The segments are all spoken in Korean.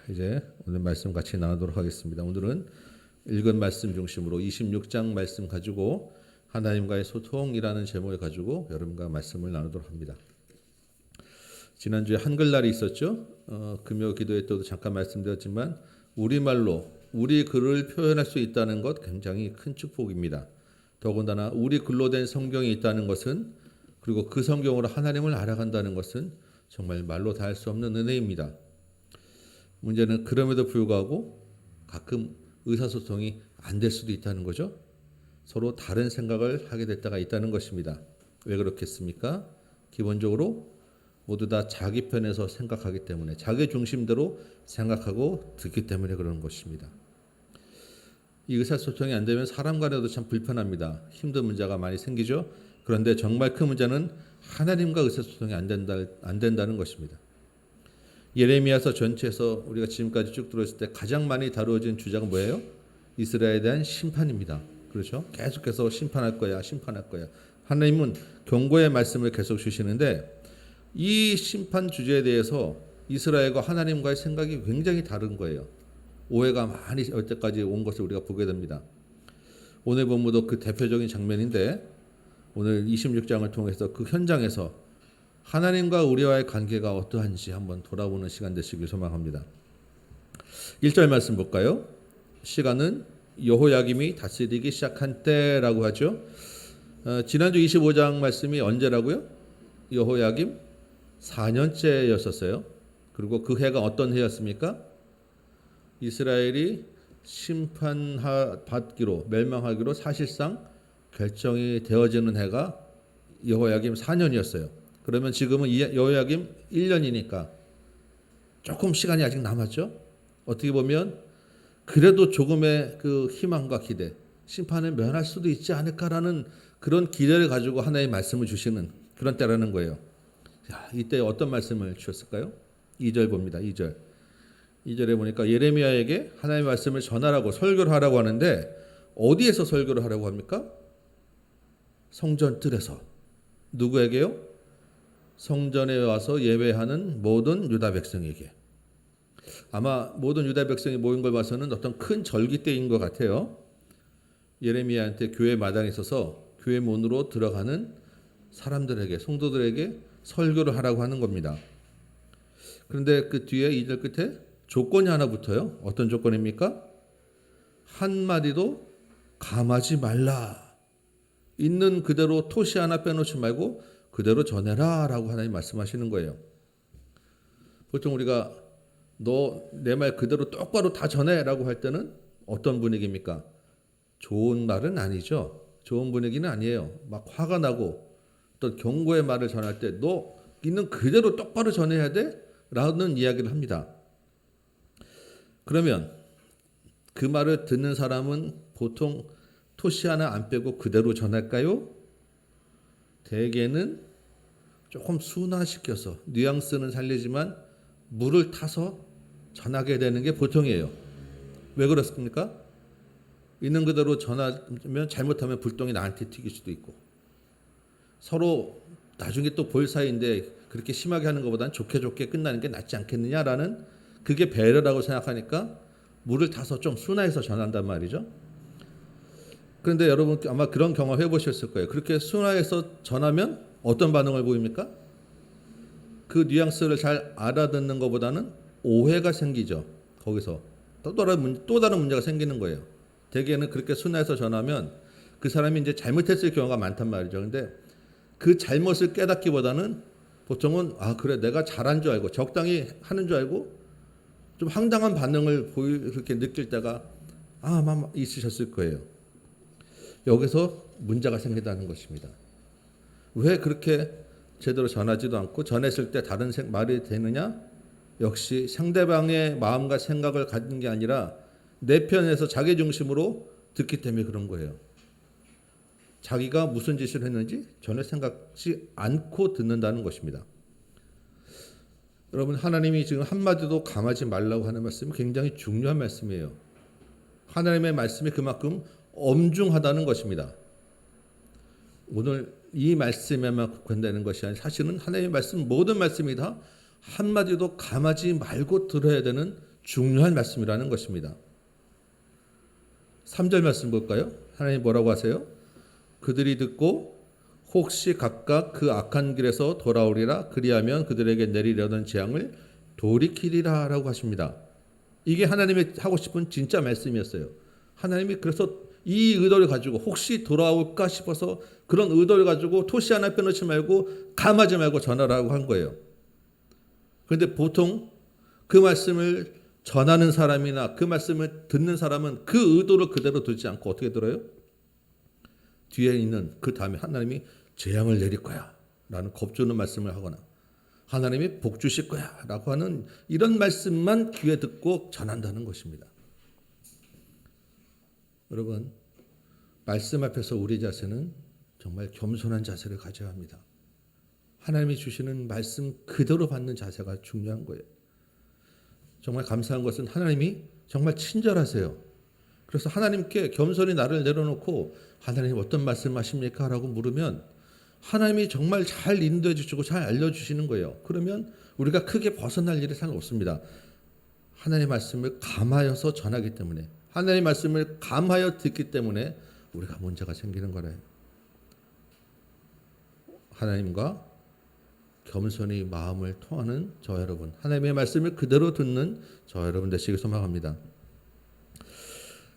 이제 오늘 말씀 같이 나누도록 하겠습니다. 오늘은 읽은 말씀 중심으로 26장 말씀 가지고 하나님과의 소통이라는 제목을 가지고 여러분과 말씀을 나누도록 합니다. 지난주에 한글날이 있었죠. 금요 기도회 때도 잠깐 말씀드렸지만 우리말로 우리 글을 표현할 수 있다는 것 굉장히 큰 축복입니다. 더군다나 우리 글로 된 성경이 있다는 것은, 그리고 그 성경으로 하나님을 알아간다는 것은 정말 말로 다 할 수 없는 은혜입니다. 문제는 그럼에도 불구하고 가끔 의사소통이 안 될 수도 있다는 거죠. 서로 다른 생각을 하게 될 때가 있다는 것입니다. 왜 그렇겠습니까? 기본적으로 모두 다 자기 편에서 생각하기 때문에, 자기 중심대로 생각하고 듣기 때문에 그러는 것입니다. 이 의사소통이 안 되면 사람 간에도 참 불편합니다. 힘든 문제가 많이 생기죠. 그런데 정말 큰 문제는 하나님과 의사소통이 안 된다는 것입니다. 예레미야서 전체에서 우리가 지금까지 쭉 들었을 때 가장 많이 다루어진 주제가 뭐예요? 이스라엘에 대한 심판입니다. 그렇죠? 계속해서 심판할 거야, 심판할 거야. 하나님은 경고의 말씀을 계속 주시는데 이 심판 주제에 대해서 이스라엘과 하나님과의 생각이 굉장히 다른 거예요. 오해가 많이 여태까지 온 것을 우리가 보게 됩니다. 오늘 본문도 그 대표적인 장면인데, 오늘 26장을 통해서 그 현장에서 하나님과 우리와의 관계가 어떠한지 한번 돌아보는 시간 되시길 소망합니다. 1절 말씀 볼까요? 시간은 여호야김이 다스리기 시작한 때라고 하죠. 지난주 25장 말씀이 언제라고요? 여호야김 4년째였었어요. 그리고 그 해가 어떤 해였습니까? 이스라엘이 심판받기로, 멸망하기로 사실상 결정이 되어지는 해가 여호야김 4년이었어요. 그러면 지금은 여호야김 1년이니까 조금 시간이 아직 남았죠. 어떻게 보면 그래도 조금의 그 희망과 기대, 심판을 면할 수도 있지 않을까라는 그런 기대를 가지고 하나의 말씀을 주시는 그런 때라는 거예요. 자, 이때 어떤 말씀을 주셨을까요? 2절 봅니다. 2절에 보니까 예레미야에게 하나님의 말씀을 전하라고, 설교를 하라고 하는데 어디에서 설교를 하라고 합니까? 성전 뜰에서. 누구에게요? 성전에 와서 예배하는 모든 유다 백성에게. 아마 모든 유다 백성이 모인 걸 봐서는 어떤 큰 절기 때인 것 같아요. 예레미야한테 교회 마당에 있어서 교회 문으로 들어가는 사람들에게, 성도들에게 설교를 하라고 하는 겁니다. 그런데 그 뒤에 2절 끝에 조건이 하나 붙어요. 어떤 조건입니까? 한마디도 감하지 말라. 있는 그대로 토시 하나 빼놓지 말고 그대로 전해라 라고 하나님 말씀하시는 거예요. 보통 우리가 너 내 말 그대로 똑바로 다 전해 라고 할 때는 어떤 분위기입니까? 좋은 말은 아니죠. 좋은 분위기는 아니에요. 막 화가 나고 또 경고의 말을 전할 때 너 있는 그대로 똑바로 전해야 돼? 라는 이야기를 합니다. 그러면 그 말을 듣는 사람은 보통 토시 하나 안 빼고 그대로 전할까요? 대개는 조금 순화시켜서 뉘앙스는 살리지만 물을 타서 전하게 되는 게 보통이에요. 왜 그렇습니까? 있는 그대로 전하면 잘못하면 불똥이 나한테 튀길 수도 있고, 서로 나중에 또 볼 사이인데 그렇게 심하게 하는 것보다는 좋게 끝나는 게 낫지 않겠느냐라는, 그게 배려라고 생각하니까 물을 타서 좀 순화해서 전한단 말이죠. 그런데 여러분 아마 그런 경험 해보셨을 거예요. 그렇게 순화해서 전하면 어떤 반응을 보입니까? 그 뉘앙스를 잘 알아듣는 것보다는 오해가 생기죠. 거기서 또 다른 문제가 생기는 거예요. 대개는 그렇게 순화해서 전하면 그 사람이 이제 잘못했을 경우가 많단 말이죠. 그런데 그 잘못을 깨닫기보다는 보통은 그래 내가 잘한 줄 알고 적당히 하는 줄 알고 좀 황당한 반응을 그렇게 느낄 때가 아마 있으셨을 거예요. 여기서 문제가 생긴다는 것입니다. 왜 그렇게 제대로 전하지도 않고 전했을 때 다른 말이 되느냐? 역시 상대방의 마음과 생각을 가진 게 아니라 내 편에서 자기 중심으로 듣기 때문에 그런 거예요. 자기가 무슨 짓을 했는지 전혀 생각지 않고 듣는다는 것입니다. 여러분, 하나님이 지금 한마디도 감하지 말라고 하는 말씀이 굉장히 중요한 말씀이에요. 하나님의 말씀이 그만큼 엄중하다는 것입니다. 오늘 이 말씀에만 국한되는 것이 아니라 사실은 하나님의 말씀, 모든 말씀이 다 한마디도 감하지 말고 들어야 되는 중요한 말씀이라는 것입니다. 3절 말씀 볼까요? 하나님 뭐라고 하세요? 그들이 듣고 혹시 각각 그 악한 길에서 돌아오리라. 그리하면 그들에게 내리려던 재앙을 돌이키리라 라고 하십니다. 이게 하나님이 하고 싶은 진짜 말씀이었어요. 하나님이 그래서 이 의도를 가지고 혹시 돌아올까 싶어서 그런 의도를 가지고 토시 하나 빼놓지 말고 감하지 말고 전하라고 한 거예요. 그런데 보통 그 말씀을 전하는 사람이나 그 말씀을 듣는 사람은 그 의도를 그대로 듣지 않고 어떻게 들어요? 뒤에 있는 그 다음에 하나님이 재앙을 내릴 거야 라는 겁주는 말씀을 하거나 하나님이 복 주실 거야 라고 하는 이런 말씀만 귀에 듣고 전한다는 것입니다. 여러분, 말씀 앞에서 우리 자세는 정말 겸손한 자세를 가져야 합니다. 하나님이 주시는 말씀 그대로 받는 자세가 중요한 거예요. 정말 감사한 것은 하나님이 정말 친절하세요. 그래서 하나님께 겸손히 나를 내려놓고 하나님 어떤 말씀하십니까? 라고 물으면 하나님이 정말 잘 인도해 주시고 잘 알려주시는 거예요. 그러면 우리가 크게 벗어날 일이 잘 없습니다. 하나님의 말씀을 감하여서 전하기 때문에 하나님의 말씀을 감하여 듣기 때문에 우리가 문제가 생기는 거래요. 하나님과 겸손히 마음을 통하는 저 여러분, 하나님의 말씀을 그대로 듣는 저 여러분 되시길 소망합니다.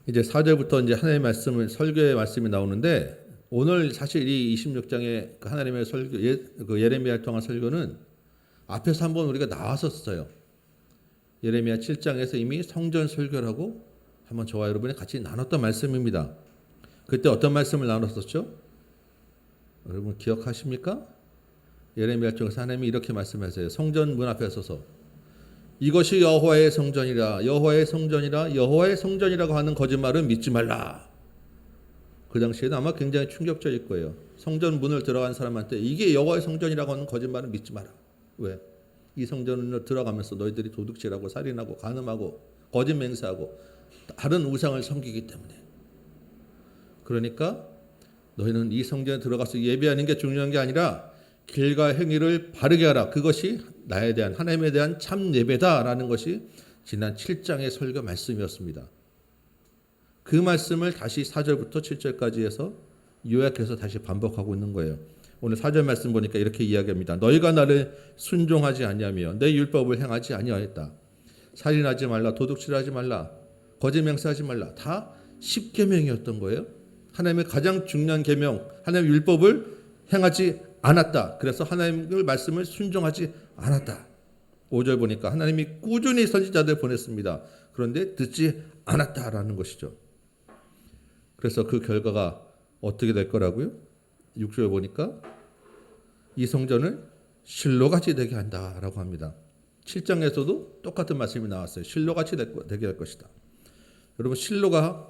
이제 4절부터 이제 하나님의 말씀을 설교의 말씀이 나오는데 오늘 사실 이 26장의 하나님의 설교, 예레미야를 통한 설교는 앞에서 한번 우리가 나왔었어요. 예레미야 7장에서 이미 성전 설교를 하고 한번 저와 여러분이 같이 나눴던 말씀입니다. 그때 어떤 말씀을 나눴었죠? 여러분 기억하십니까? 예레미야 쪽에서 하나님이 이렇게 말씀하세요. 성전 문 앞에 서서 이것이 여호와의 성전이라, 여호와의 성전이라, 여호와의 성전이라고 하는 거짓말은 믿지 말라. 그 당시에는 아마 굉장히 충격적일 거예요. 성전 문을 들어간 사람한테 이게 여호와의 성전이라고 하는 거짓말은 믿지 마라. 왜? 이 성전을 들어가면서 너희들이 도둑질하고 살인하고 간음하고 거짓 맹세하고 다른 우상을 섬기기 때문에. 그러니까 너희는 이 성전에 들어가서 예배하는 게 중요한 게 아니라 길과 행위를 바르게 하라. 그것이 나에 대한 하나님에 대한 참 예배다라는 것이 지난 7장의 설교 말씀이었습니다. 그 말씀을 다시 4절부터 7절까지 해서 요약해서 다시 반복하고 있는 거예요. 오늘 4절 말씀 보니까 이렇게 이야기합니다. 너희가 나를 순종하지 아니하며 내 율법을 행하지 아니하였다. 살인하지 말라, 도둑질하지 말라, 거짓 맹세하지 말라. 다 10계명이었던 거예요. 하나님의 가장 중요한 계명, 하나님의 율법을 행하지 않았다. 그래서 하나님의 말씀을 순종하지 않았다. 5절 보니까 하나님이 꾸준히 선지자들 보냈습니다. 그런데 듣지 않았다라는 것이죠. 그래서 그 결과가 어떻게 될 거라고요? 6절 보니까 이 성전을 실로같이 되게 한다라고 합니다. 7장에서도 똑같은 말씀이 나왔어요. 실로같이 되게 할 것이다. 여러분 실로가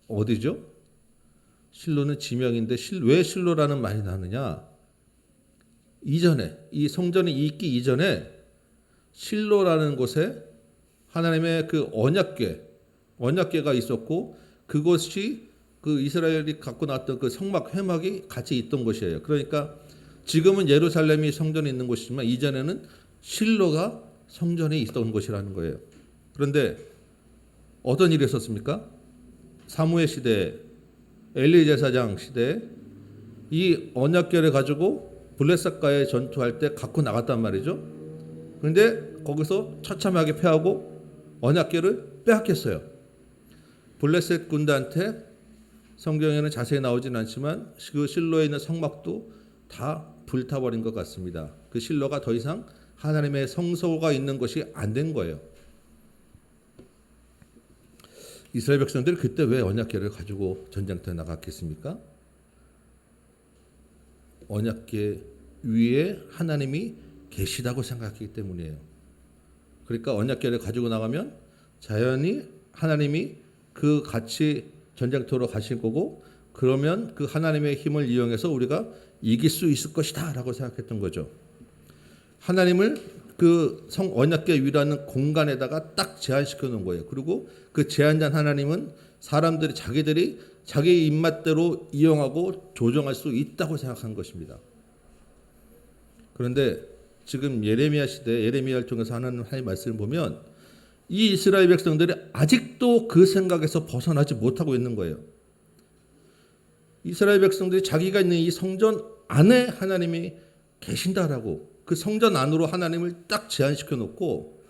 어디죠? 실로는 지명인데 왜 실로라는 말이 나느냐? 이전에 이 성전이 있기 이전에 실로라는 곳에 하나님의 그 언약궤가 있었고 그것이 그 이스라엘이 갖고 나왔던 그 성막 회막이 같이 있던 곳이에요. 그러니까 지금은 예루살렘이 성전에 있는 곳이지만 이전에는 실로가 성전에 있던 곳이라는 거예요. 그런데 어떤 일이 있었습니까? 사무엘 시대, 엘리 제사장 시대에 이 언약궤를 가지고 블레셋과의 전투할 때 갖고 나갔단 말이죠. 그런데 거기서 처참하게 패하고 언약궤를 빼앗겼어요. 블레셋 군대한테 성경에는 자세히 나오진 않지만 그 실로에 있는 성막도 다 불타버린 것 같습니다. 그 실로가 더 이상 하나님의 성소가 있는 것이 안 된 거예요. 이스라엘 백성들이 그때 왜 언약궤를 가지고 전쟁터에 나갔겠습니까? 언약궤 위에 하나님이 계시다고 생각했기 때문이에요. 그러니까 언약궤를 가지고 나가면 자연히 하나님이 그 같이 전쟁터로 가실 거고 그러면 그 하나님의 힘을 이용해서 우리가 이길 수 있을 것이다 라고 생각했던 거죠. 하나님을 그 언약궤 위라는 공간에다가 딱 제한시켜 놓은 거예요. 그리고 그 제한된 하나님은 사람들이 자기들이 자기 입맛대로 이용하고 조정할 수 있다고 생각한 것입니다. 그런데 지금 예레미야 시대 예레미야를 통해서 하는 하나님의 말씀을 보면 이 이스라엘 백성들이 아직도 그 생각에서 벗어나지 못하고 있는 거예요. 이스라엘 백성들이 자기가 있는 이 성전 안에 하나님이 계신다라고, 그 성전 안으로 하나님을 딱 제한시켜 놓고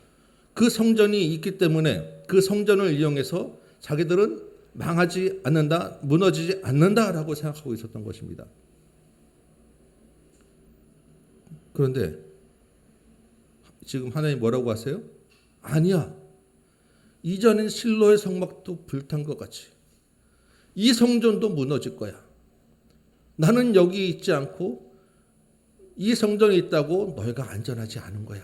그 성전이 있기 때문에 그 성전을 이용해서 자기들은 망하지 않는다, 무너지지 않는다라고 생각하고 있었던 것입니다. 그런데 지금 하나님 뭐라고 하세요? 아니야. 이전엔 실로의 성막도 불탄 것 같이 이 성전도 무너질 거야. 나는 여기 있지 않고 이 성전에 있다고 너희가 안전하지 않은 거야.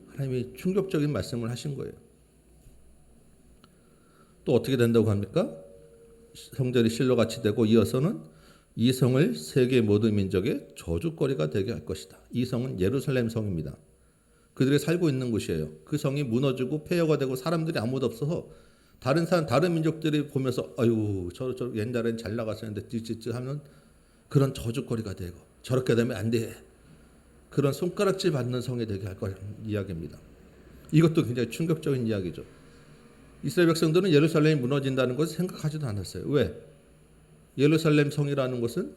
하나님이 충격적인 말씀을 하신 거예요. 또 어떻게 된다고 합니까? 성전이 실로같이 되고 이어서는 이 성을 세계 모든 민족의 저주거리가 되게 할 것이다. 이 성은 예루살렘 성입니다. 그들이 살고 있는 곳이에요. 그 성이 무너지고 폐허가 되고 사람들이 아무도 없어서 다른 민족들이 보면서 아유 저 옛날엔 잘 나갔었는데 찌찌찌 하면 그런 저주거리가 되고 저렇게 되면 안 돼. 그런 손가락질 받는 성이 되게 할 거라는 이야기입니다. 이것도 굉장히 충격적인 이야기죠. 이스라엘 백성들은 예루살렘이 무너진다는 것을 생각하지도 않았어요. 왜? 예루살렘 성이라는 것은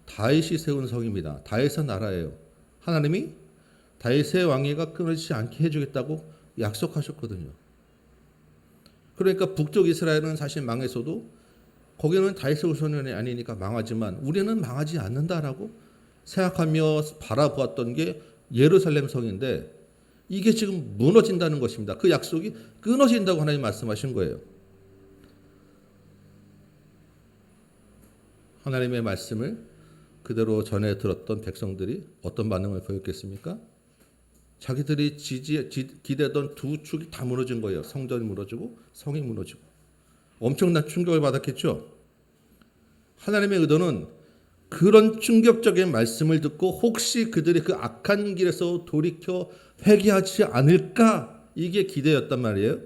다윗이 세운 성입니다. 다윗의 나라예요. 하나님이 다윗의 왕위가 끊어지지 않게 해주겠다고 약속하셨거든요. 그러니까 북쪽 이스라엘은 사실 망했어도 거기는 다윗의 후손이 아니니까 망하지만 우리는 망하지 않는다라고 생각하며 바라보았던 게 예루살렘 성인데 이게 지금 무너진다는 것입니다. 그 약속이 끊어진다고 하나님 말씀하신 거예요. 하나님의 말씀을 그대로 전해 들었던 백성들이 어떤 반응을 보였겠습니까? 자기들이 기대던 두 축이 다 무너진 거예요. 성전이 무너지고 성이 무너지고. 엄청난 충격을 받았겠죠. 하나님의 의도는 그런 충격적인 말씀을 듣고 혹시 그들이 그 악한 길에서 돌이켜 회개하지 않을까, 이게 기대였단 말이에요.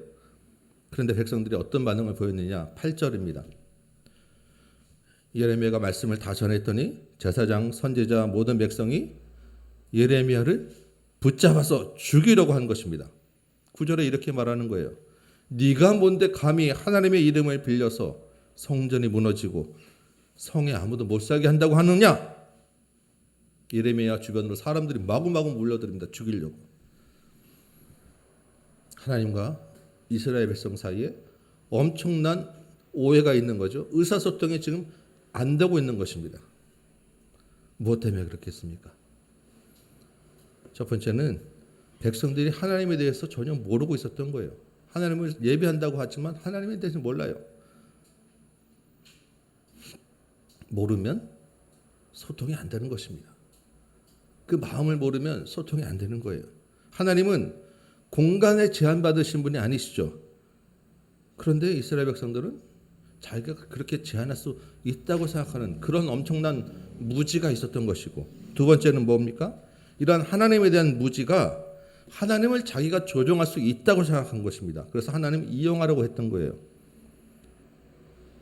그런데 백성들이 어떤 반응을 보였느냐. 8절입니다. 예레미야가 말씀을 다 전했더니 제사장, 선지자, 모든 백성이 예레미야를 붙잡아서 죽이려고 한 것입니다. 9절에 이렇게 말하는 거예요. 네가 뭔데 감히 하나님의 이름을 빌려서 성전이 무너지고 성에 아무도 못 살게 한다고 하느냐. 예레미야 주변으로 사람들이 마구마구 몰려듭니다. 죽이려고. 하나님과 이스라엘 백성 사이에 엄청난 오해가 있는 거죠. 의사소통이 지금 안 되고 있는 것입니다. 무엇 때문에 그렇겠습니까? 첫 번째는 백성들이 하나님에 대해서 전혀 모르고 있었던 거예요. 하나님을 예배한다고 하지만 하나님에 대해서 몰라요. 모르면 소통이 안 되는 것입니다. 그 마음을 모르면 소통이 안 되는 거예요. 하나님은 공간에 제한받으신 분이 아니시죠. 그런데 이스라엘 백성들은 자기가 그렇게 제한할 수 있다고 생각하는 그런 엄청난 무지가 있었던 것이고, 두 번째는 뭡니까? 이러한 하나님에 대한 무지가 하나님을 자기가 조종할 수 있다고 생각한 것입니다. 그래서 하나님을 이용하려고 했던 거예요.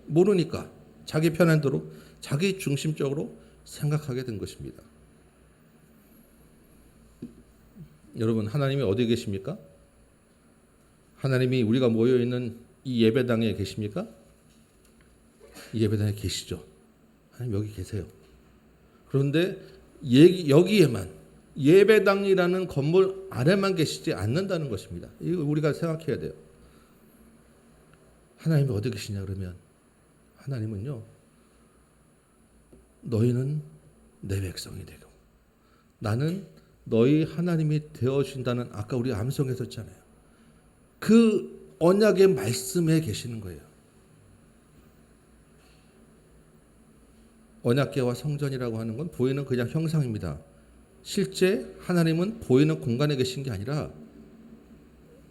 모르니까 자기 편한 대로 자기 중심적으로 생각하게 된 것입니다. 여러분, 하나님이 어디 계십니까? 하나님이 우리가 모여있는 이 예배당에 계십니까? 이 예배당에 계시죠. 하나님 여기 계세요. 그런데 여기에만 예배당이라는 건물 안에만 계시지 않는다는 것입니다. 이거 우리가 생각해야 돼요. 하나님이 어디 계시냐 그러면 하나님은요, 너희는 내 백성이 되고 나는 너희 하나님이 되어준다는, 아까 우리 암송했었잖아요. 그 언약의 말씀에 계시는 거예요. 언약궤와 성전이라고 하는 건 보이는 그냥 형상입니다. 실제 하나님은 보이는 공간에 계신 게 아니라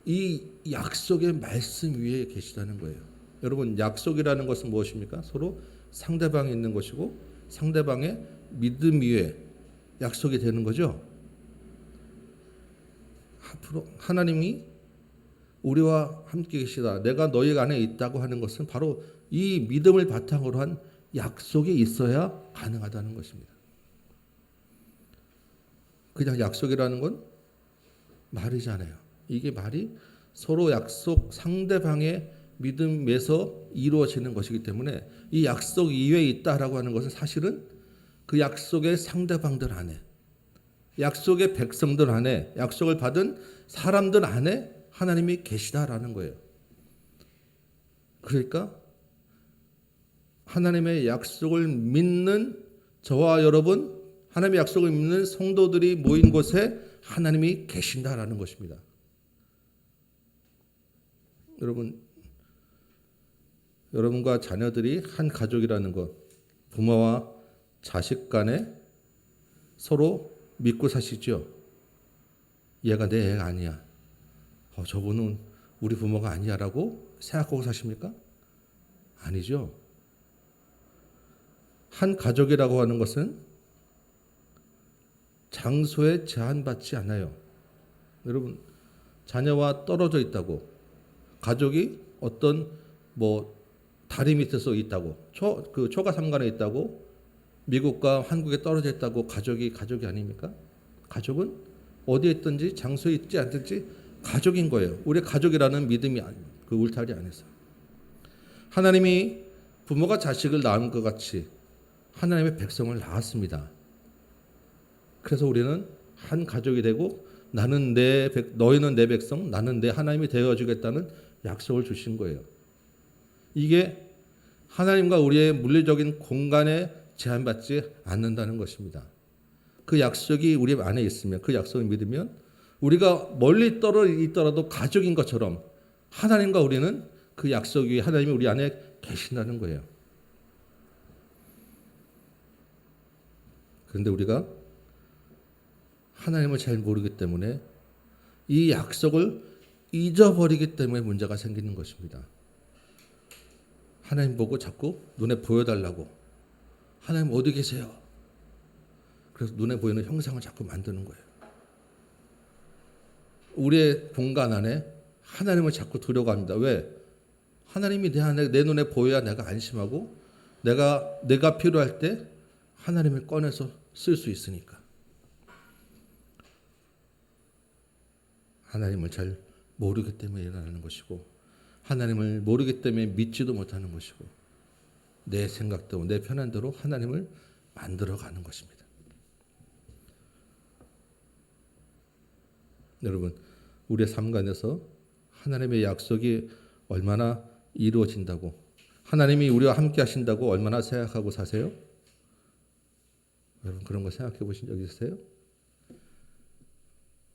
이 약속의 말씀 위에 계시다는 거예요. 여러분, 약속이라는 것은 무엇입니까? 서로 상대방이 있는 것이고 상대방의 믿음 위에 약속이 되는 거죠. 앞으로 하나님이 우리와 함께 계시다, 내가 너희 안에 있다고 하는 것은 바로 이 믿음을 바탕으로 한 약속이 있어야 가능하다는 것입니다. 그냥 약속이라는 건 말이잖아요. 이게 말이 서로 약속 상대방의 믿음에서 이루어지는 것이기 때문에 이 약속 이외에 있다라고 하는 것은 사실은 그 약속의 상대방들 안에, 약속의 백성들 안에, 약속을 받은 사람들 안에 하나님이 계시다라는 거예요. 그러니까 하나님의 약속을 믿는 저와 여러분, 하나님의 약속을 믿는 성도들이 모인 곳에 하나님이 계신다라는 것입니다. 여러분과 자녀들이 한 가족이라는 것, 부모와 자식 간에 서로 믿고 사시죠. 얘가 내 애가 아니야. 저분은 우리 부모가 아니야라고 생각하고 사십니까? 아니죠. 한 가족이라고 하는 것은 장소에 제한받지 않아요. 여러분, 자녀와 떨어져 있다고, 가족이 어떤 다리 밑에서 있다고, 초가 삼간에 있다고, 미국과 한국에 떨어져 있다고 가족이 아닙니까? 가족은 어디에 있든지 장소에 있지 않든지 가족인 거예요. 우리 가족이라는 믿음이 그 울타리 안에서. 하나님이 부모가 자식을 낳은 것 같이 하나님의 백성을 낳았습니다. 그래서 우리는 한 가족이 되고 너희는 내 백성, 나는 내 하나님이 되어주겠다는 약속을 주신 거예요. 이게 하나님과 우리의 물리적인 공간에 제한받지 않는다는 것입니다. 그 약속이 우리 안에 있으면, 그 약속을 믿으면 우리가 멀리 떨어져 있더라도 가족인 것처럼 하나님과 우리는 그 약속이, 하나님이 우리 안에 계신다는 거예요. 그런데 우리가 하나님을 잘 모르기 때문에 이 약속을 잊어버리기 때문에 문제가 생기는 것입니다. 하나님 보고 자꾸 눈에 보여달라고, 하나님 어디 계세요? 그래서 눈에 보이는 형상을 자꾸 만드는 거예요. 우리의 공간 안에 하나님을 자꾸 들여갑니다. 왜? 하나님이 내 눈에 보여야 내가 안심하고 내가 필요할 때 하나님을 꺼내서 쓸 수 있으니까. 하나님을 잘 모르기 때문에 일어나는 것이고, 하나님을 모르기 때문에 믿지도 못하는 것이고, 내 생각대로 내 편한대로 하나님을 만들어가는 것입니다. 여러분, 우리의 삶 가운데서 하나님의 약속이 얼마나 이루어진다고, 하나님이 우리와 함께 하신다고 얼마나 생각하고 사세요? 여러분, 그런 거 생각해 보신 적 있으세요?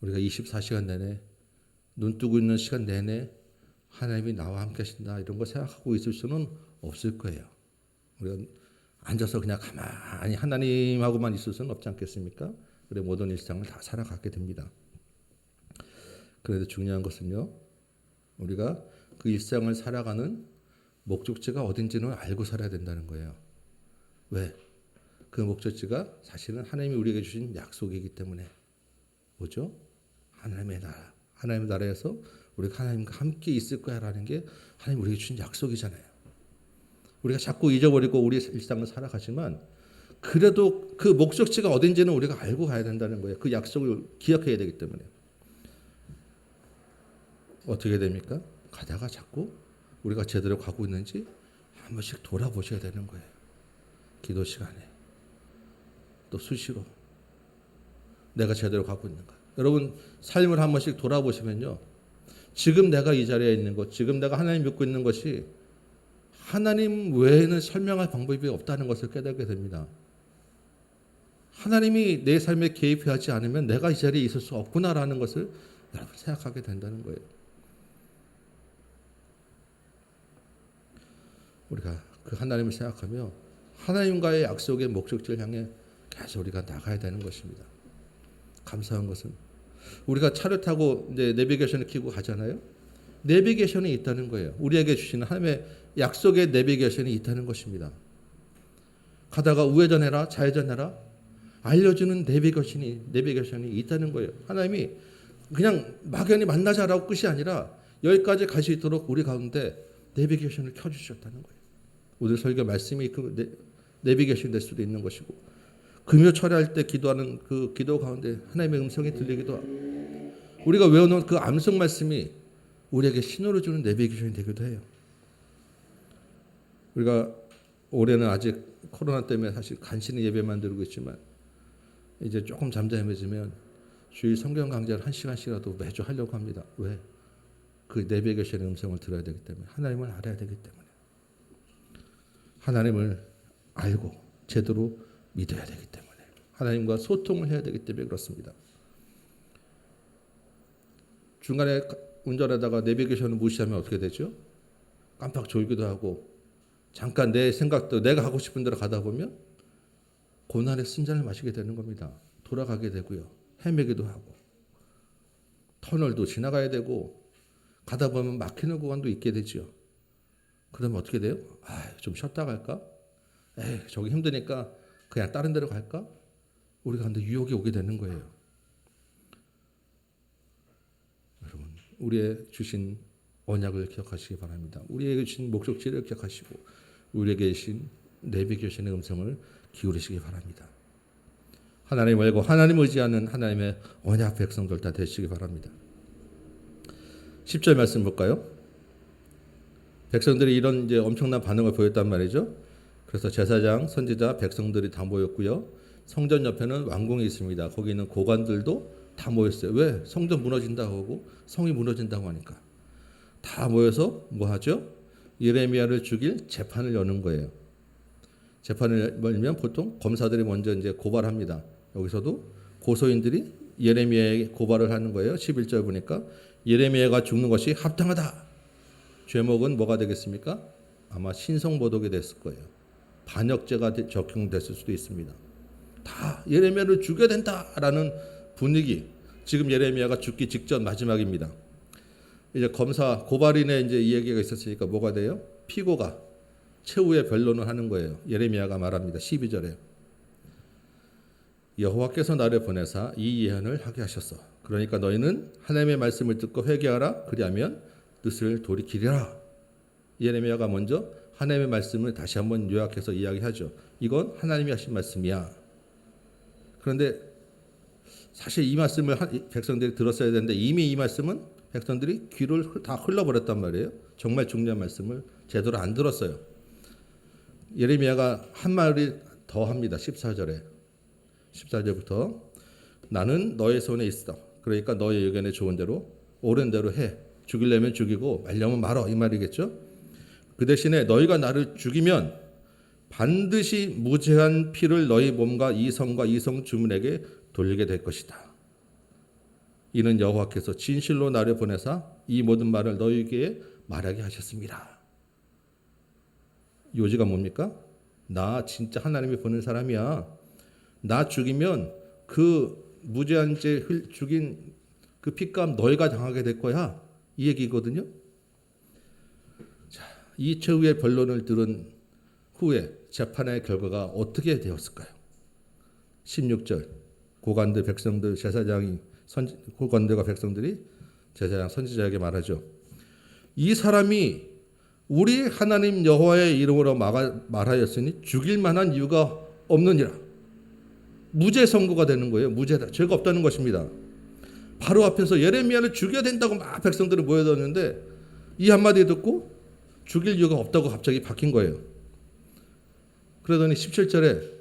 우리가 24시간 내내, 눈 뜨고 있는 시간 내내 하나님이 나와 함께 하신다, 이런 거 생각하고 있을 수는 없을 거예요. 우리가 앉아서 그냥 가만히 하나님하고만 있을 수는 없지 않겠습니까? 그래 모든 일상을 다 살아가게 됩니다. 그런데 중요한 것은요, 우리가 그 일상을 살아가는 목적지가 어딘지는 알고 살아야 된다는 거예요. 왜? 그 목적지가 사실은 하나님이 우리에게 주신 약속이기 때문에. 뭐죠? 하나님의 나라. 하나님의 나라에서 우리가 하나님과 함께 있을 거야라는 게 하나님 우리에게 주신 약속이잖아요. 우리가 자꾸 잊어버리고 우리 일상을 살아가지만 그래도 그 목적지가 어딘지는 우리가 알고 가야 된다는 거예요. 그 약속을 기억해야 되기 때문에. 어떻게 됩니까? 가다가 자꾸 우리가 제대로 가고 있는지 한 번씩 돌아보셔야 되는 거예요. 기도 시간에. 또 수시로. 내가 제대로 가고 있는가. 여러분, 삶을 한 번씩 돌아보시면요, 지금 내가 이 자리에 있는 것, 지금 내가 하나님 믿고 있는 것이 하나님 외에는 설명할 방법이 없다는 것을 깨닫게 됩니다. 하나님이 내 삶에 개입하지 않으면 내가 이 자리에 있을 수 없구나라는 것을 여러분 생각하게 된다는 거예요. 우리가 그 하나님을 생각하며 하나님과의 약속의 목적지를 향해 계속 우리가 나가야 되는 것입니다. 감사한 것은 우리가 차를 타고 이제 내비게이션을 켜고 가잖아요. 내비게이션이 있다는 거예요. 우리에게 주시는 하나님의 약속의 내비게이션이 있다는 것입니다. 가다가 우회전해라, 좌회전해라 알려주는 내비게이션이 있다는 거예요. 하나님이 그냥 막연히 만나자라고 끝이 아니라 여기까지 갈 수 있도록 우리 가운데 내비게이션을 켜주셨다는 거예요. 오늘 설교 말씀이 그 내비게이션이 될 수도 있는 것이고, 금요 철회할 때 기도하는 그 기도 가운데 하나님의 음성이 들리기도 하고, 우리가 외워놓은 그 암송 말씀이 우리에게 신호를 주는 내비게이션이 되기도 해요. 우리가 올해는 아직 코로나 때문에 사실 간신히 예배만 드리고 있지만 이제 조금 잠잠해지면 주일 성경 강좌를 1시간씩이라도 매주 하려고 합니다. 왜? 그 내비게이션의 음성을 들어야 되기 때문에, 하나님을 알아야 되기 때문에, 하나님을 알고 제대로 믿어야 되기 때문에, 하나님과 소통을 해야 되기 때문에 그렇습니다. 중간에 운전하다가 내비게이션을 무시하면 어떻게 되죠? 깜빡 졸기도 하고 잠깐 내 생각도 내가 하고 싶은 대로 가다 보면 고난의 쓴잔을 마시게 되는 겁니다. 돌아가게 되고요. 헤매기도 하고 터널도 지나가야 되고 가다 보면 막히는 구간도 있게 되죠. 그러면 어떻게 돼요? 좀 쉬었다 갈까? 저기 힘드니까 그냥 다른 데로 갈까? 우리가 근데 유혹이 오게 되는 거예요. 여러분, 우리의 주신 언약을 기억하시기 바랍니다. 우리에게 주신 목적지를 기억하시고 우리에게 주신 내비게이션의 음성을 기울이시기 바랍니다. 하나님 알고 하나님 의지하는 하나님의 언약 백성들 다 되시기 바랍니다. 10절 말씀 볼까요? 백성들이 이런 이제 엄청난 반응을 보였단 말이죠. 그래서 제사장, 선지자, 백성들이 다 모였고요. 성전 옆에는 왕궁이 있습니다. 거기 있는 고관들도 다 모였어요. 왜? 성전 무너진다고 하고 성이 무너진다고 하니까 다 모여서 뭐 하죠? 예레미야를 죽일 재판을 여는 거예요. 재판을 열면 보통 검사들이 먼저 이제 고발합니다. 여기서도 고소인들이 예레미야에게 고발을 하는 거예요. 11절 보니까 예레미야가 죽는 것이 합당하다. 죄목은 뭐가 되겠습니까? 아마 신성모독이 됐을 거예요. 반역죄가 적용됐을 수도 있습니다. 다 예레미야를 죽여야 된다라는 분위기. 지금 예레미야가 죽기 직전 마지막입니다. 이제 검사 고발인의 이제 이야기가 있었으니까 뭐가 돼요? 피고가 최후의 변론을 하는 거예요. 예레미야가 말합니다. 12절에 여호와께서 나를 보내사 이 예언을 하게 하셨어. 그러니까 너희는 하나님의 말씀을 듣고 회개하라. 그리하면 뜻을 돌이키리라. 예레미야가 먼저 하나님의 말씀을 다시 한번 요약해서 이야기하죠. 이건 하나님이 하신 말씀이야. 그런데 사실 이 말씀을 백성들이 들었어야 되는데 이미 이 말씀은 백성들이 귀를 다 흘러버렸단 말이에요. 정말 중요한 말씀을 제대로 안 들었어요. 예레미야가 한 말이 더 합니다. 14절부터 나는 너의 손에 있어. 그러니까 너의 의견에 좋은 대로 옳은 대로 해. 죽이려면 죽이고 말려면 말어. 이 말이겠죠. 그 대신에 너희가 나를 죽이면 반드시 무죄한 피를 너희 몸과 이 성과 이 성 주민에게 돌리게 될 것이다. 이는 여호와께서 진실로 나를 보내사 이 모든 말을 너희에게 말하게 하셨습니다. 요지가 뭡니까? 나 진짜 하나님이 보낸 사람이야. 나 죽이면 그 무죄한 죄 죽인 그 핏값 너희가 당하게 될 거야. 이 얘기거든요. 자, 이 최후의 변론을 들은 후에 재판의 결과가 어떻게 되었을까요? 16절 고관들 백성들 제사장이 고관들과 백성들이 제사장 선지자에게 말하죠. 이 사람이 우리 하나님 여호와의 이름으로 말하였으니 죽일 만한 이유가 없느니라. 무죄 선고가 되는 거예요. 무죄다. 죄가 없다는 것입니다. 바로 앞에서 예레미야를 죽여야 된다고 막 백성들이 모여들었는데 이 한마디 듣고 죽일 이유가 없다고 갑자기 바뀐 거예요. 그러더니 17절에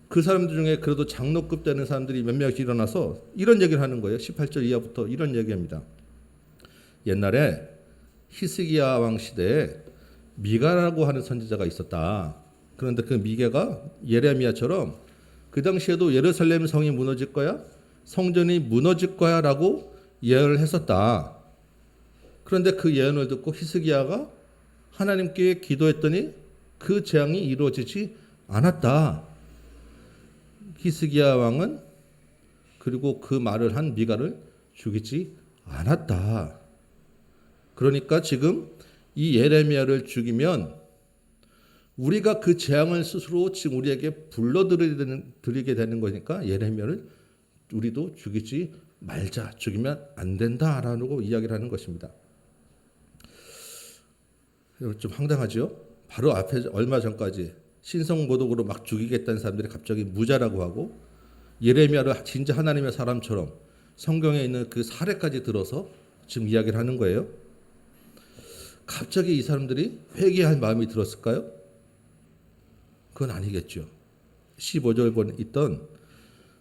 그 사람들 중에 그래도 장로급 되는 사람들이 몇 명씩 일어나서 이런 얘기를 하는 거예요. 18절 이하부터 이런 얘기합니다. 옛날에 히스기야 왕 시대에 미가라고 하는 선지자가 있었다. 그런데 그 미가가 예레미야처럼 그 당시에도 예루살렘 성이 무너질 거야, 성전이 무너질 거야 라고 예언을 했었다. 그런데 그 예언을 듣고 히스기야가 하나님께 기도했더니 그 재앙이 이루어지지 않았다. 히스기야 왕은 그리고 그 말을 한 미가를 죽이지 않았다. 그러니까 지금 이 예레미야를 죽이면 우리가 그 재앙을 스스로 지금 우리에게 불러들이게 되는 거니까 예레미야를 우리도 죽이지 말자. 죽이면 안 된다라고 이야기를 하는 것입니다. 좀 황당하죠? 바로 앞에 얼마 전까지 신성모독으로 막 죽이겠다는 사람들이 갑자기 무자라고 하고 예레미야를 진짜 하나님의 사람처럼 성경에 있는 그 사례까지 들어서 지금 이야기를 하는 거예요. 갑자기 이 사람들이 회개할 마음이 들었을까요? 그건 아니겠죠. 15절 본 있던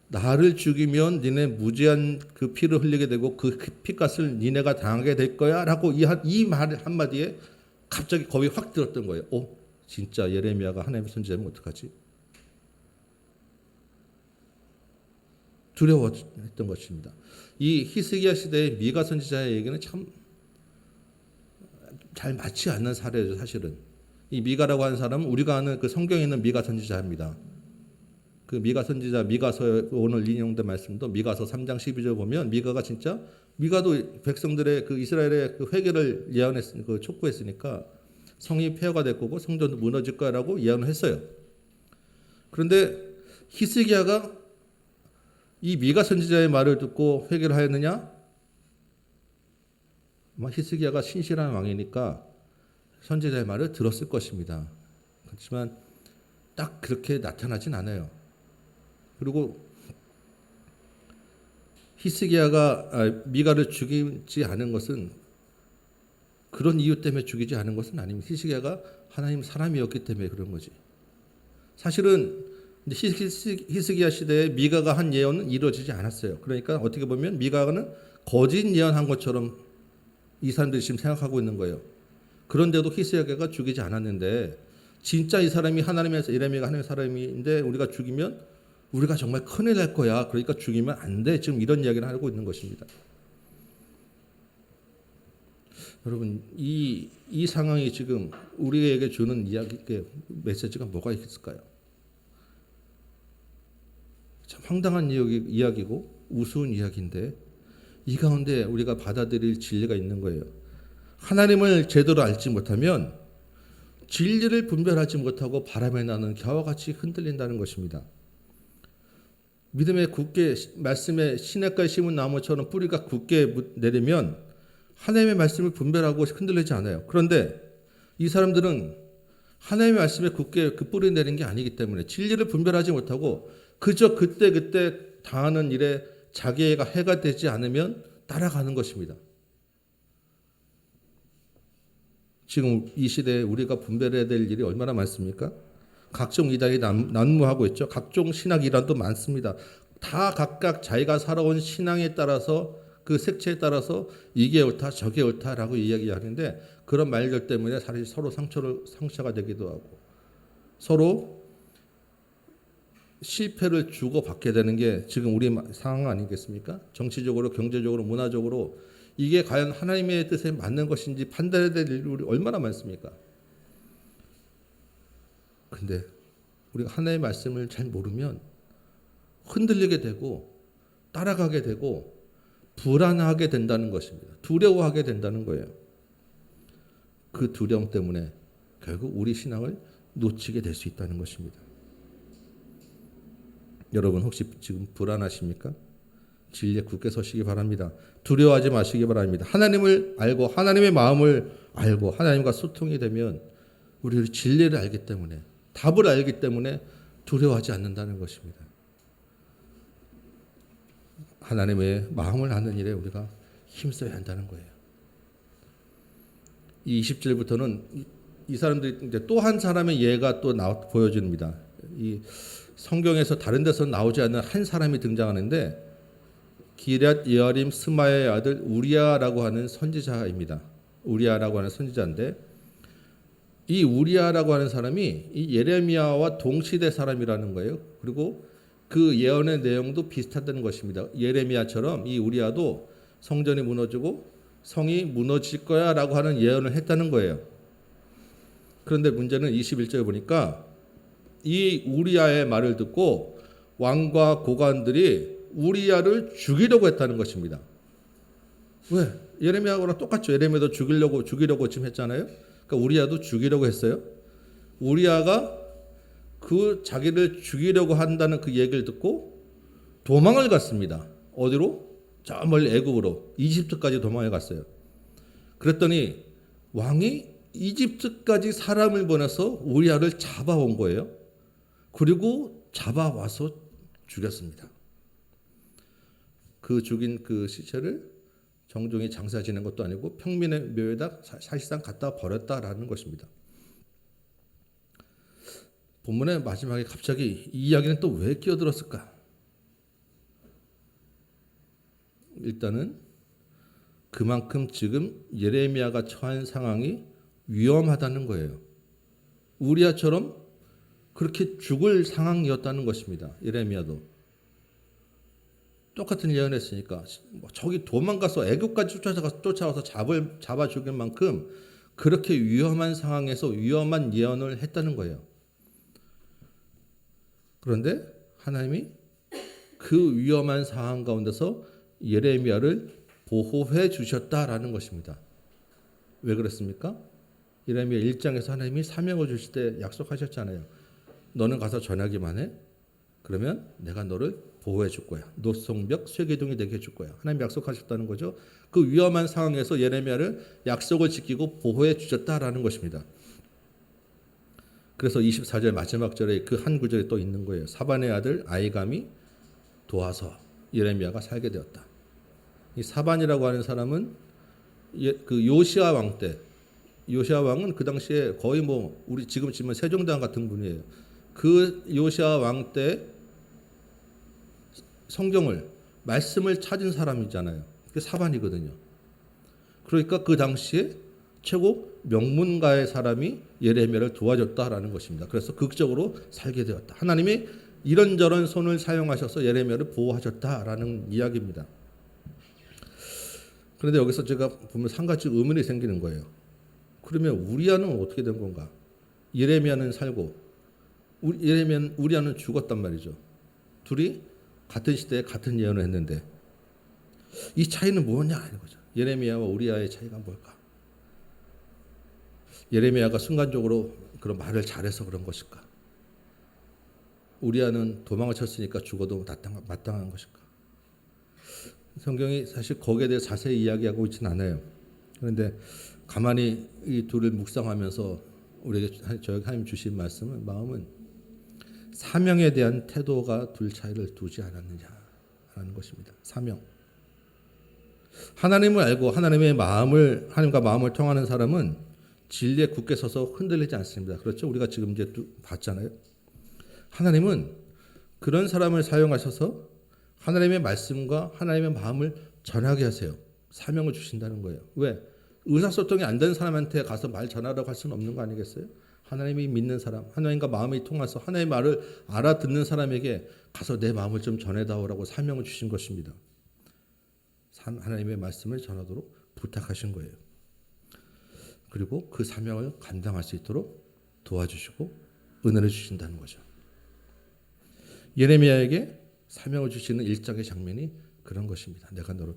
나를 죽이면 니네 무지한 그 피를 흘리게 되고 그 피값을 니네가 당하게 될 거야 라고 이 말 한마디에 갑자기 겁이 확 들었던 거예요. 진짜 예레미야가 하나님의 선지자면 어떡하지? 두려워했던 것입니다. 이 히스기야 시대의 미가 선지자의 얘기는 참 잘 맞지 않는 사례죠. 사실은 이 미가라고 하는 사람은 우리가 아는 그 성경에 있는 미가 선지자입니다. 그 미가 선지자 미가서 오늘 인용된 말씀도 미가서 3장 12절 보면 미가가 진짜 미가도 백성들의 그 이스라엘의 그 회개를 촉구했으니까 성이 폐허가 될 거고 성전도 무너질 거라고 예언을 했어요. 그런데 히스기야가 이 미가 선지자의 말을 듣고 회개를 하였느냐? 히스기야가 신실한 왕이니까 선지자의 말을 들었을 것입니다. 그렇지만 딱 그렇게 나타나진 않아요. 그리고 히스기야가 미가를 죽이지 않은 것은 그런 이유 때문에 죽이지 않은 것은 아닙니다. 히스기야가 하나님 사람이었기 때문에 그런 거지. 사실은 히스기야 시대에 미가가 한 예언은 이루어지지 않았어요. 그러니까 어떻게 보면 미가는 거짓 예언한 것처럼 이 사람들이 지금 생각하고 있는 거예요. 그런데도 히스기야가 죽이지 않았는데 진짜 이 사람이 하나님에서 예레미야가 하나님의 사람인데 우리가 죽이면 우리가 정말 큰일 날 거야. 그러니까 죽이면 안 돼. 지금 이런 이야기를 하고 있는 것입니다. 여러분 이 상황이 지금 우리에게 주는 메시지가 뭐가 있을까요? 참 황당한 이야기고 우스운 이야기인데 이 가운데 우리가 받아들일 진리가 있는 거예요. 하나님을 제대로 알지 못하면 진리를 분별하지 못하고 바람에 나는 겨와 같이 흔들린다는 것입니다. 믿음에 굳게 말씀에 시냇가에 심은 나무처럼 뿌리가 굳게 내리면 하나님의 말씀을 분별하고 흔들리지 않아요. 그런데 이 사람들은 하나님의 말씀에 굳게 그 뿌리 내린 게 아니기 때문에 진리를 분별하지 못하고 그저 그때 당하는 일에 자기애가 해가 되지 않으면 따라가는 것입니다. 지금 이 시대에 우리가 분별해야 될 일이 얼마나 많습니까? 각종 이단이 난무하고 있죠. 각종 신학 이단도 많습니다. 다 각각 자기가 살아온 신앙에 따라서 그 색채에 따라서 이게 옳다 저게 옳다라고 이야기하는데 그런 말들 때문에 사실 서로 상처가 되기도 하고 서로 실패를 주고받게 되는 게 지금 우리 상황 아니겠습니까? 정치적으로 경제적으로 문화적으로 이게 과연 하나님의 뜻에 맞는 것인지 판단해야 될 일이 얼마나 많습니까? 근데 우리가 하나님의 말씀을 잘 모르면 흔들리게 되고 따라가게 되고 불안하게 된다는 것입니다. 두려워하게 된다는 거예요. 그 두려움 때문에 결국 우리 신앙을 놓치게 될 수 있다는 것입니다. 여러분 혹시 지금 불안하십니까? 진리에 굳게 서시기 바랍니다. 두려워하지 마시기 바랍니다. 하나님을 알고 하나님의 마음을 알고 하나님과 소통이 되면 우리 진리를 알기 때문에 답을 알기 때문에 두려워하지 않는다는 것입니다. 하나님의 마음을 아는 일에 우리가 힘써야 한다는 거예요. 이 20절부터는 이 사람들이 이제 또 한 사람의 예가 또 보여집니다. 이 성경에서 다른 데서 나오지 않는 한 사람이 등장하는데 기럇 여아림 스마야의 아들 우리야라고 하는 선지자입니다. 우리야라고 하는 선지자인데 이 우리야라고 하는 사람이 이 예레미야와 동시대 사람이라는 거예요. 그리고 그 예언의 내용도 비슷하다는 것입니다. 예레미야처럼 이 우리야도 성전이 무너지고 성이 무너질 거야 라고 하는 예언을 했다는 거예요. 그런데 문제는 21절에 보니까 이 우리야의 말을 듣고 왕과 고관들이 우리야를 죽이려고 했다는 것입니다. 왜? 예레미야랑 똑같죠. 예레미야도 죽이려고 지금 했잖아요. 그러니까 우리야도 죽이려고 했어요. 우리야가 그 자기를 죽이려고 한다는 그 얘기를 듣고 도망을 갔습니다. 어디로? 저 멀리 애굽으로 이집트까지 도망을 갔어요. 그랬더니 왕이 이집트까지 사람을 보내서 우리야를 잡아온 거예요. 그리고 잡아와서 죽였습니다. 그 죽인 그 시체를 정중히 장사 지낸 것도 아니고 평민의 묘에다 사실상 갖다 버렸다라는 것입니다. 본문의 마지막에 갑자기 이 이야기는 또 왜 끼어들었을까? 일단은 그만큼 지금 예레미야가 처한 상황이 위험하다는 거예요. 우리야처럼 그렇게 죽을 상황이었다는 것입니다. 예레미야도 똑같은 예언했으니까 저기 도망가서 애국까지 쫓아와서 잡아 죽일 만큼 그렇게 위험한 상황에서 위험한 예언을 했다는 거예요. 그런데 하나님이 그 위험한 상황 가운데서 예레미야를 보호해 주셨다라는 것입니다. 왜 그랬습니까? 예레미야 1장에서 하나님이 사명을 주실 때 약속하셨잖아요. 너는 가서 전하기만 해. 그러면 내가 너를 보호해 줄 거야. 노송벽 쇠기둥이 되게 해줄 거야. 하나님 약속하셨다는 거죠. 그 위험한 상황에서 예레미야를 약속을 지키고 보호해 주셨다라는 것입니다. 그래서 24절 마지막 절에 그 한 구절이 또 있는 거예요. 사반의 아들 아이감이 도와서 예레미야가 살게 되었다. 이 사반이라고 하는 사람은 그 요시아 왕 때, 요시아 왕은 그 당시에 거의 뭐 우리 지금 치면 세종대왕 같은 분이에요. 그 요시아 왕 때 성경을 말씀을 찾은 사람이잖아요. 그게 사반이거든요. 그러니까 그 당시에 최고 명문가의 사람이 예레미야를 도와줬다라는 것입니다. 그래서 극적으로 살게 되었다. 하나님이 이런저런 손을 사용하셔서 예레미야를 보호하셨다라는 이야기입니다. 그런데 여기서 제가 보면 한 가지 의문이 생기는 거예요. 그러면 우리야는 어떻게 된 건가? 예레미야는 살고 우리야는 죽었단 말이죠. 둘이 같은 시대에 같은 예언을 했는데 이 차이는 뭐냐 하는 거죠. 예레미야와 우리야의 차이가 뭘까? 예레미야가 순간적으로 그런 말을 잘해서 그런 것일까? 우리야는 도망을 쳤으니까 죽어도 마땅한 것일까? 성경이 사실 거기에 대해 자세히 이야기하고 있지는 않아요. 그런데 가만히 이 둘을 묵상하면서 우리에게 저에게 하나님 주신 말씀은 마음은 사명에 대한 태도가 둘 차이를 두지 않았느냐라는 것입니다. 사명. 하나님을 알고 하나님과 마음을 통하는 사람은 진리에 굳게 서서 흔들리지 않습니다. 그렇죠? 우리가 지금 이제 봤잖아요. 하나님은 그런 사람을 사용하셔서 하나님의 말씀과 하나님의 마음을 전하게 하세요. 사명을 주신다는 거예요. 왜? 의사소통이 안 되는 사람한테 가서 말 전하라고 할 수는 없는 거 아니겠어요? 하나님이 믿는 사람, 하나님과 마음이 통해서 하나님의 말을 알아듣는 사람에게 가서 내 마음을 좀 전해다오라고 사명을 주신 것입니다. 하나님의 말씀을 전하도록 부탁하신 거예요. 그리고 그 사명을 감당할 수 있도록 도와주시고 은혜를 주신다는 거죠. 예레미야에게 사명을 주시는 1장의 장면이 그런 것입니다. 내가 너를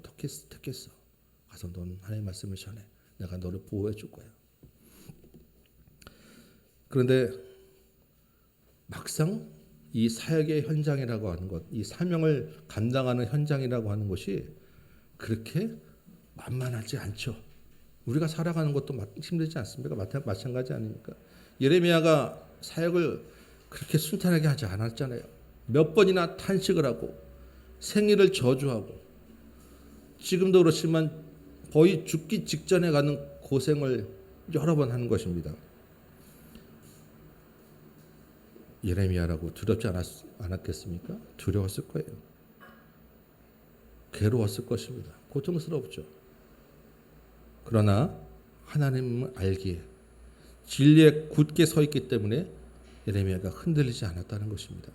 택했어. 가서 너는 하나님의 말씀을 전해. 내가 너를 보호해 줄 거야. 그런데 막상 이 사역의 현장이라고 하는 것, 이 사명을 감당하는 현장이라고 하는 것이 그렇게 만만하지 않죠. 우리가 살아가는 것도 힘들지 않습니까? 마찬가지 아닙니까? 예레미야가 사역을 그렇게 순탄하게 하지 않았잖아요. 몇 번이나 탄식을 하고 생일을 저주하고 지금도 그렇지만 거의 죽기 직전에 가는 고생을 여러 번 하는 것입니다. 예레미야라고 두렵지 않았겠습니까? 두려웠을 거예요. 괴로웠을 것입니다. 고통스럽죠. 그러나 하나님을 알기에 진리에 굳게 서 있기 때문에 예레미야가 흔들리지 않았다는 것입니다.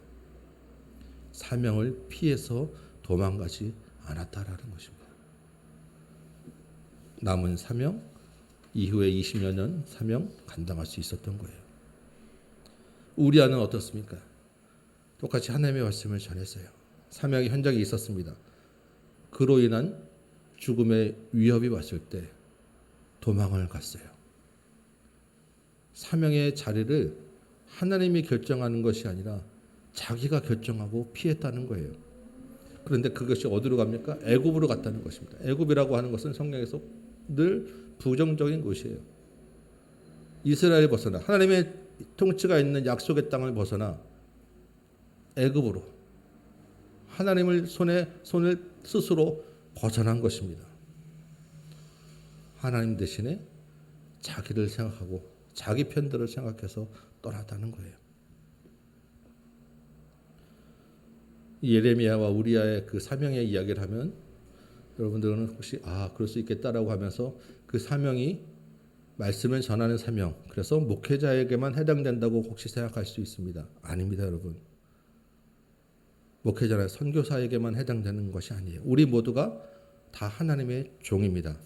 사명을 피해서 도망가지 않았다라는 것입니다. 남은 사명, 이후에 20여 년 사명 감당할 수 있었던 거예요. 우리아는 어떻습니까? 똑같이 하나님의 말씀을 전했어요. 사명의 현장이 있었습니다. 그로 인한 죽음의 위협이 왔을 때 도망을 갔어요. 사명의 자리를 하나님이 결정하는 것이 아니라 자기가 결정하고 피했다는 거예요. 그런데 그것이 어디로 갑니까? 애굽으로 갔다는 것입니다. 애굽이라고 하는 것은 성경에서 늘 부정적인 곳이에요. 이스라엘 벗어나 하나님의 통치가 있는 약속의 땅을 벗어나 애굽으로 하나님을 손을 스스로 벗어난 것입니다. 하나님 대신에 자기를 생각하고 자기 편들을 생각해서 떠났다는 거예요. 예레미야와 우리야의 그 사명의 이야기를 하면 여러분들은 혹시 그럴 수 있겠다라고 하면서 그 사명이 말씀을 전하는 사명, 그래서 목회자에게만 해당된다고 혹시 생각할 수 있습니다. 아닙니다, 여러분. 목회자나 선교사에게만 해당되는 것이 아니에요. 우리 모두가 다 하나님의 종입니다.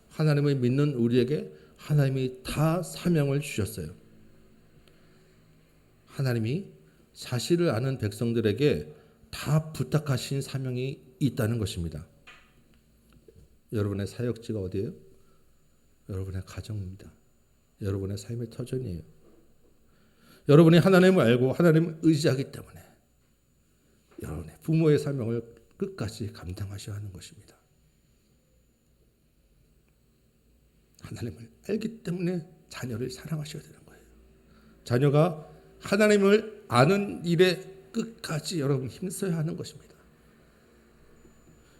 하나님을 믿는 우리에게 하나님이 다 사명을 주셨어요. 하나님이 사실을 아는 백성들에게 다 부탁하신 사명이 있다는 것입니다. 여러분의 사역지가 어디예요? 여러분의 가정입니다. 여러분의 삶의 터전이에요. 여러분이 하나님을 알고 하나님을 의지하기 때문에 여러분의 부모의 사명을 끝까지 감당하셔야 하는 것입니다. 하나님을 알기 때문에 자녀를 사랑하셔야 되는 거예요. 자녀가 하나님을 아는 일에 끝까지 여러분 힘써야 하는 것입니다.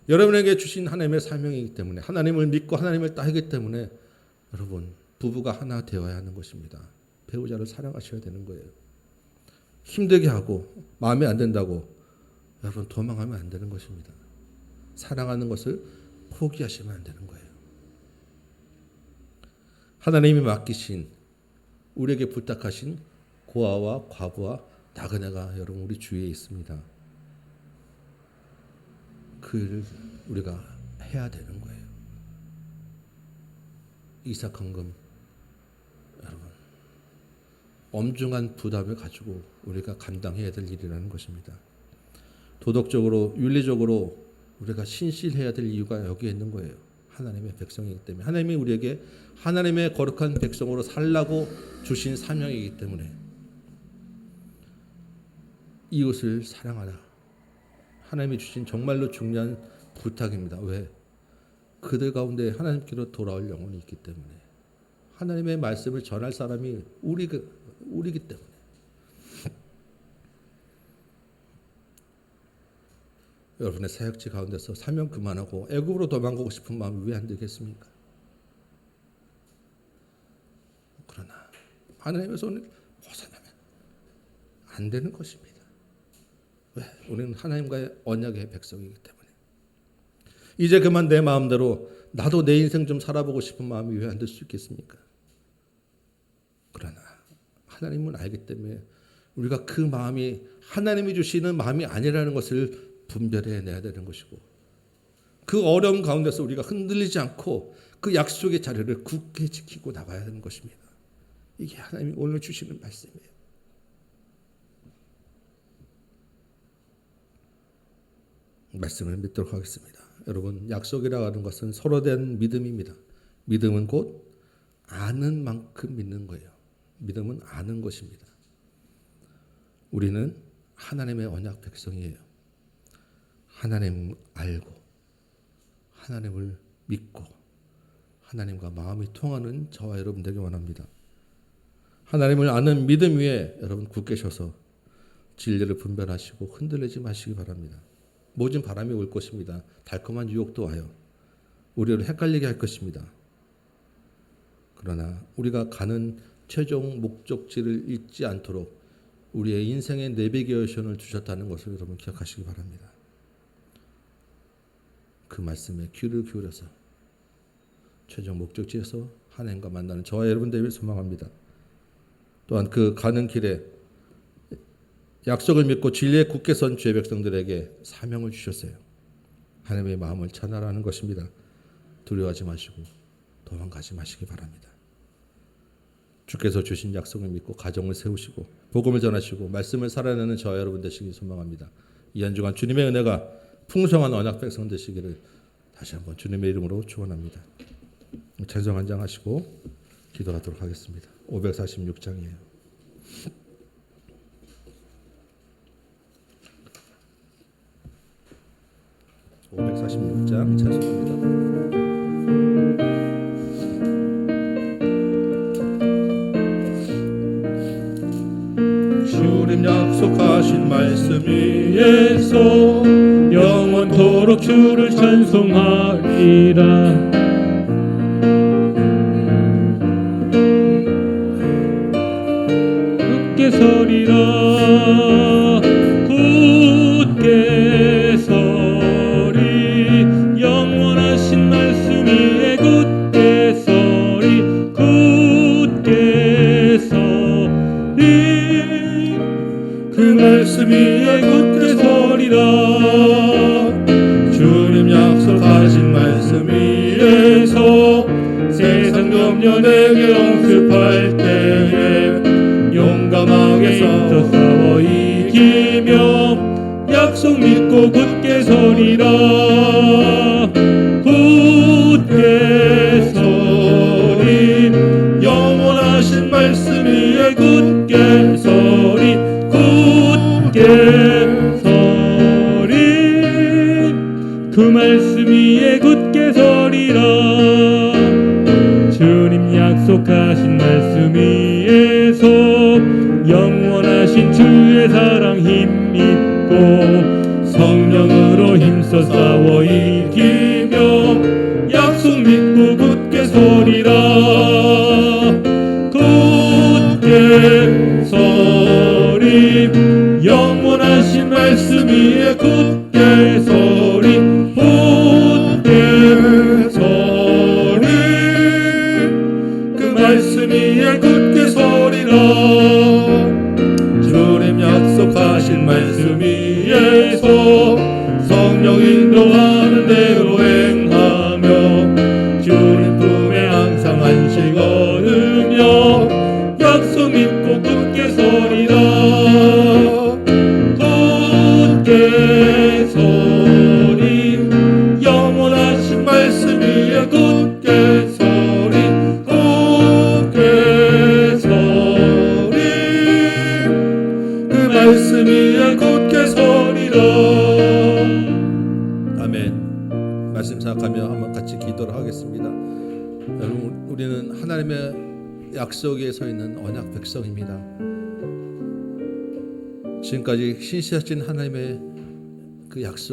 여러분에게 주신 하나님의 사명이기 때문에 하나님을 믿고 하나님을 따르기 때문에 여러분 부부가 하나 되어야 하는 것입니다. 배우자를 사랑하셔야 되는 거예요. 힘들게 하고 마음에 안 든다고 여러분 도망하면 안 되는 것입니다. 사랑하는 것을 포기하시면 안 되는 거예요. 하나님이 맡기신 우리에게 부탁하신 고아와 과부와 나그네가 여러분 우리 주위에 있습니다. 그 일을 우리가 해야 되는 거예요. 이삭헌금 여러분 엄중한 부담을 가지고 우리가 감당해야 될 일이라는 것입니다. 도덕적으로 윤리적으로 우리가 신실해야 될 이유가 여기에 있는 거예요. 하나님의 백성이기 때문에 하나님이 우리에게 하나님의 거룩한 백성으로 살라고 주신 사명이기 때문에 이웃을 사랑하라. 하나님이 주신 정말로 중요한 부탁입니다. 왜? 그들 가운데 하나님께로 돌아올 영혼이 있기 때문에 하나님의 말씀을 전할 사람이 우리기 때문에 여러분의 사역지 가운데서 사명 그만하고 애굽으로 도망가고 싶은 마음이 왜 안 들겠습니까? 그러나 하나님의 손을 벗어나면 안 되는 것입니다. 왜? 우리는 하나님과의 언약의 백성이기 때문에 이제 그만 내 마음대로 나도 내 인생 좀 살아보고 싶은 마음이 왜 안 들 수 있겠습니까? 그러나 하나님은 알기 때문에 우리가 그 마음이 하나님이 주시는 마음이 아니라는 것을 분별해내야 되는 것이고 그 어려움 가운데서 우리가 흔들리지 않고 그 약속의 자리를 굳게 지키고 나가야 되는 것입니다. 이게 하나님이 오늘 주시는 말씀이에요. 말씀을 믿도록 하겠습니다. 여러분 약속이라고 하는 것은 서로 된 믿음입니다. 믿음은 곧 아는 만큼 믿는 거예요. 믿음은 아는 것입니다. 우리는 하나님의 언약 백성이에요. 하나님을 알고 하나님을 믿고 하나님과 마음이 통하는 저와 여러분 되기 원합니다. 하나님을 아는 믿음 위에 여러분 굳게 서서 진리를 분별하시고 흔들리지 마시기 바랍니다. 모진 바람이 올 것입니다. 달콤한 유혹도 와요. 우리를 헷갈리게 할 것입니다. 그러나 우리가 가는 최종 목적지를 잊지 않도록 우리의 인생의 내비게이션을 주셨다는 것을 여러분 기억하시기 바랍니다. 그 말씀에 귀를 기울여서 최종 목적지에서 하나님과 만나는 저와 여러분 되기를 소망합니다. 또한 그 가는 길에 약속을 믿고 진리에 굳게 선 주의 백성들에게 사명을 주셨어요. 하나님의 마음을 전하라는 것입니다. 두려워하지 마시고 도망가지 마시기 바랍니다. 주께서 주신 약속을 믿고 가정을 세우시고 복음을 전하시고 말씀을 살아내는 저와 여러분 되시길 소망합니다. 이 한 주간 주님의 은혜가 풍성한 언약 백성 되시기를 다시 한번 주님의 이름으로 축원합니다. 찬송 한 장 하시고 기도하도록 하겠습니다. 546장이에요. (546장) 찬송합니다. 주님 약속하신 말씀 위에서 영원토록 주를 찬송하리라. 서리라. 굳게 서리 영원하신 말씀 위에 굳게 서리. 굳게 서리 그 말씀 위에 굳게 서리라. 주님 약속하신 말씀 위에서 세상 염려내게 언습할 때에 용감하게 서 싸워 이기며 약속 믿고 굳게 서리라. 굳게 서리 영원하신 말씀 위에 굳게 서리. 굳게 서리 그 말씀 위에 굳게 서리라. 주님 약속하신 말씀 위에서 영원하신 주의 사랑 힘입고 성령으로 힘써 싸워 이기며 약속 믿고 굳게 서리라. 굳게 서리 영원하신 말씀 위에 굳게 서리. 굳게 서리 그 말씀 위에 굳게 서리라. 주님 약속하신 말씀 위에서 성령 인도하는 대로 행하며 주님 품에 항상 안식 얻으며 약속 믿고 굳게 서리라. 굳게 서리 영원하신 말씀 위에 굳게 서리. 굳게 서리 그 말씀 위에 굳게 서리라. 아멘. 말씀 생각하며 한번 같이 기도를 하겠습니다. 여러분, 우리는 하나님의 약속에 서 있는 언약 백성입니다. 지금까지 신실하신 하나님의 그 약속